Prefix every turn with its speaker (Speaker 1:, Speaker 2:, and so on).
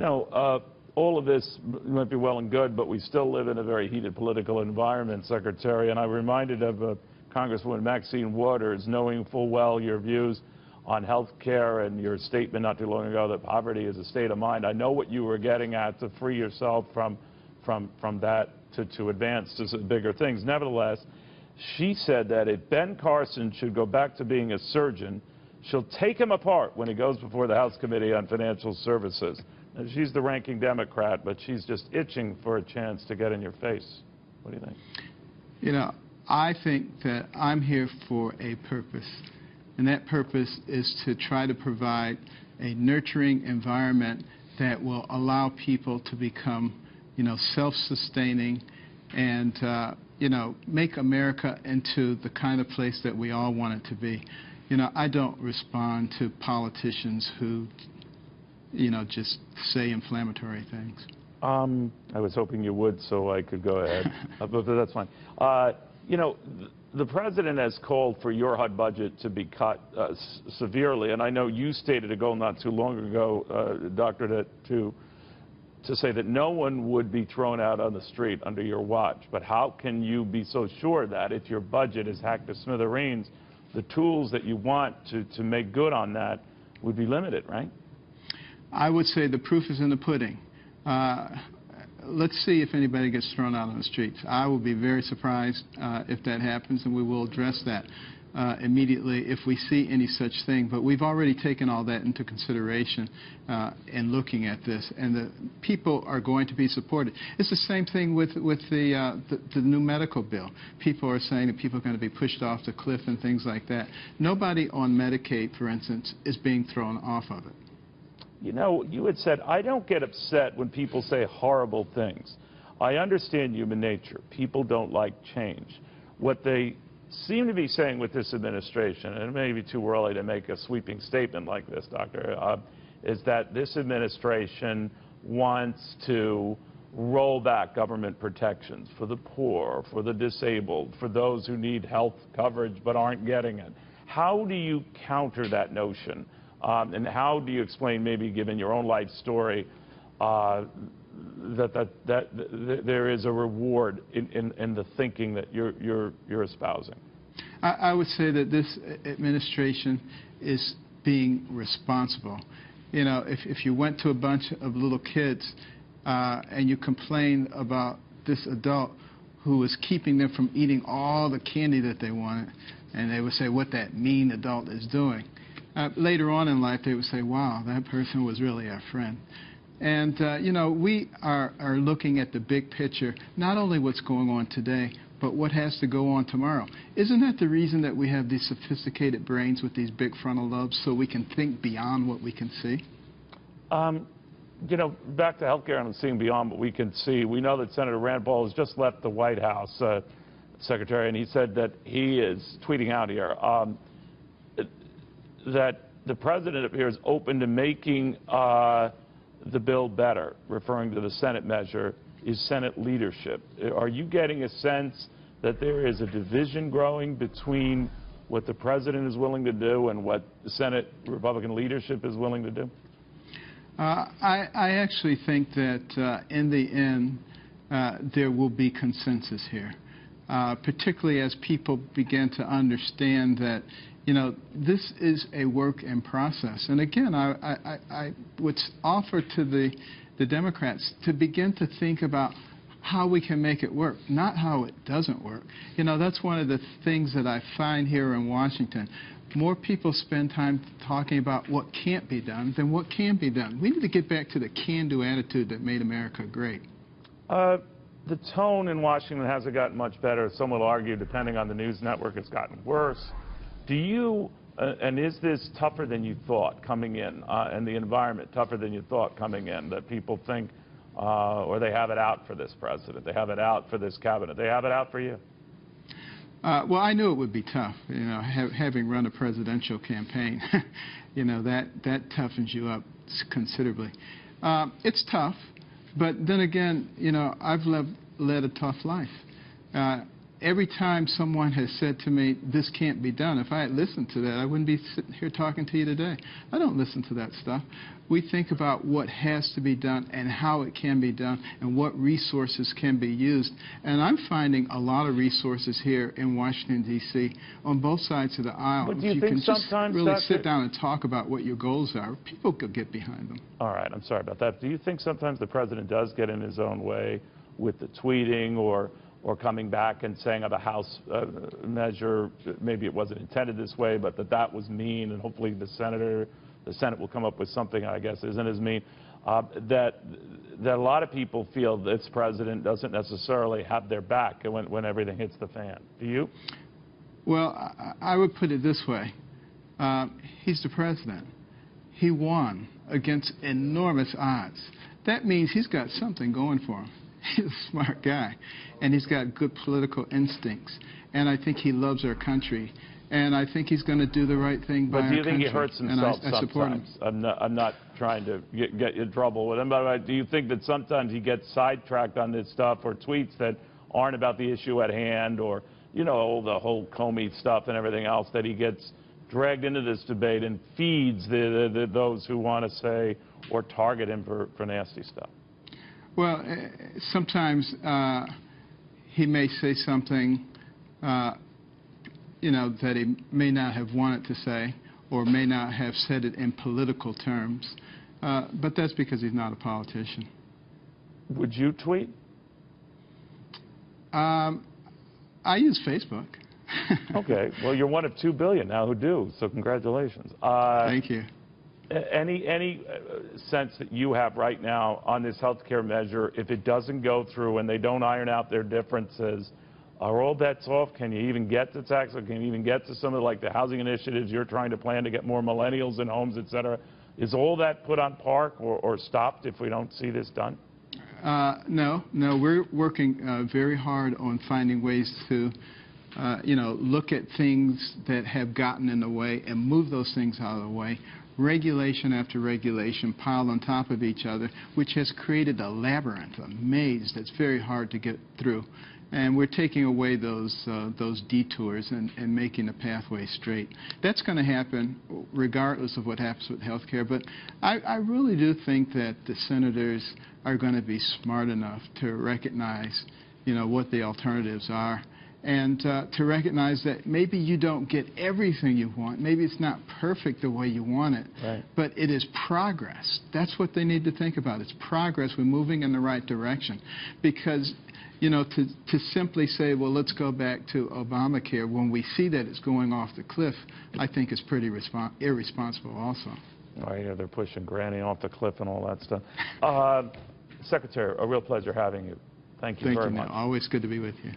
Speaker 1: All of this might be well and good, but we still live in a very heated political environment, Secretary. And I'm reminded of Congresswoman Maxine Waters, knowing full well your views on health care and your statement not too long ago that poverty is a state of mind. I know what you were getting at, to free yourself from that to advance to some bigger things. Nevertheless, she said that if Ben Carson should go back to being a surgeon, she'll take him apart when he goes before the House Committee on Financial Services. Now, she's the ranking Democrat, but she's just itching for a chance to get in your face. What do you think?
Speaker 2: You know, I think that I'm here for a purpose, and that purpose is to try to provide a nurturing environment that will allow people to become, self-sustaining and, make America into the kind of place that we all want it to be. I don't respond to politicians who, just say inflammatory things.
Speaker 1: I was hoping you would, so I could go ahead, but that's fine. The president has called for your HUD budget to be cut severely, and I know you stated a goal not too long ago, Doctor, to say that no one would be thrown out on the street under your watch. But how can you be so sure that if your budget is hacked to smithereens, the tools that you want to make good on that would be limited, right?
Speaker 2: I would say the proof is in the pudding. Let's see if anybody gets thrown out on the streets. I will be very surprised if that happens, and we will address that immediately if we see any such thing. But we've already taken all that into consideration in looking at this, and the people are going to be supported. It's the same thing with the new medical bill. People are saying that people are going to be pushed off the cliff and things like that. Nobody on Medicaid, for instance, is being thrown off of it.
Speaker 1: You had said, I don't get upset when people say horrible things. I understand human nature. People don't like change. What they seem to be saying with this administration, and it may be too early to make a sweeping statement like this, Doctor, is that this administration wants to roll back government protections for the poor, for the disabled, for those who need health coverage but aren't getting it. How do you counter that notion? And how do you explain, maybe given your own life story, that there is a reward in the thinking that you're espousing?
Speaker 2: I would say that this administration is being responsible. If you went to a bunch of little kids and you complained about this adult who was keeping them from eating all the candy that they wanted, and they would say what that mean adult is doing. Later on in life, they would say, wow, that person was really our friend. And, we are looking at the big picture, not only what's going on today, but what has to go on tomorrow. Isn't that the reason that we have these sophisticated brains with these big frontal lobes, so we can think beyond what we can see?
Speaker 1: Back to health care and seeing beyond what we can see, we know that Senator Rand Paul has just left the White House, Secretary, and he said that he is tweeting out here that the president appears open to making the bill better, referring to the Senate measure, is Senate leadership. Are you getting a sense that there is a division growing between what the president is willing to do and what the Senate Republican leadership is willing to do?
Speaker 2: I actually think that in the end there will be consensus here, particularly as people begin to understand that this is a work in process. And again, I would offer to the Democrats to begin to think about how we can make it work, not how it doesn't work. That's one of the things that I find here in Washington. More people spend time talking about what can't be done than what can be done. We need to get back to the can-do attitude that made America great.
Speaker 1: The tone in Washington hasn't gotten much better. Some will argue, depending on the news network, it's gotten worse. Do you, and is this tougher than you thought coming in, and the environment tougher than you thought coming in, that people think, or they have it out for this president, they have it out for this cabinet, they have it out for you?
Speaker 2: Well, I knew it would be tough, having run a presidential campaign, that toughens you up considerably. It's tough, but then again, I've led a tough life. every time someone has said to me, this can't be done, if I had listened to that, I wouldn't be sitting here talking to you today. I don't listen to that stuff. We think about what has to be done and how it can be done and what resources can be used. And I'm finding a lot of resources here in Washington, D.C. on both sides of the aisle.
Speaker 1: But do you
Speaker 2: if you
Speaker 1: think
Speaker 2: can just
Speaker 1: sometimes,
Speaker 2: really
Speaker 1: Dr.
Speaker 2: sit down and talk about what your goals are, people could get behind them.
Speaker 1: All right, I'm sorry about that. Do you think sometimes the president does get in his own way with the tweeting or coming back and saying of a House measure, maybe it wasn't intended this way, but that was mean, and hopefully the Senate will come up with something, I guess, isn't as mean, that a lot of people feel this president doesn't necessarily have their back when everything hits the fan. Do you?
Speaker 2: Well, I would put it this way. He's the president. He won against enormous odds. That means he's got something going for him. He's a smart guy, and he's got good political instincts, and I think he loves our country, and I think he's going to do the right thing by our country.
Speaker 1: But do you think he hurts himself
Speaker 2: I support him.
Speaker 1: I'm not trying to get you in trouble with him, but do you think that sometimes he gets sidetracked on this stuff or tweets that aren't about the issue at hand, or, you know, the whole Comey stuff and everything else, that he gets dragged into this debate and feeds those who want to say or target him for nasty stuff?
Speaker 2: Well, sometimes he may say something, you know, that he may not have wanted to say or may not have said it in political terms, but that's because he's not a politician.
Speaker 1: Would you tweet?
Speaker 2: I use Facebook.
Speaker 1: Okay. Well, you're one of 2 billion now who do, so congratulations.
Speaker 2: Thank you.
Speaker 1: Any sense that you have right now on this health care measure, if it doesn't go through and they don't iron out their differences, are all bets off? Can you even get to tax, or can you even get to some of like the housing initiatives you're trying to plan to get more millennials in homes, et cetera? Is all that put on park or stopped if we don't see this done?
Speaker 2: No, we're working very hard on finding ways to you know, look at things that have gotten in the way and move those things out of the way. Regulation after regulation piled on top of each other, which has created a labyrinth, a maze that's very hard to get through. And we're taking away those detours and making the pathway straight. That's going to happen regardless of what happens with health care. But I really do think that the senators are going to be smart enough to recognize, you know, what the alternatives are, and to recognize that maybe you don't get everything you want. Maybe it's not perfect the way you want it,
Speaker 1: right,
Speaker 2: but it is progress. That's what they need to think about. It's progress. We're moving in the right direction. Because, you know, to simply say, well, let's go back to Obamacare when we see that it's going off the cliff, I think is pretty irresponsible also.
Speaker 1: Oh, yeah, they're pushing Granny off the cliff and all that stuff. Secretary, a real pleasure having you. Thank you very much.
Speaker 2: Always good to be with you.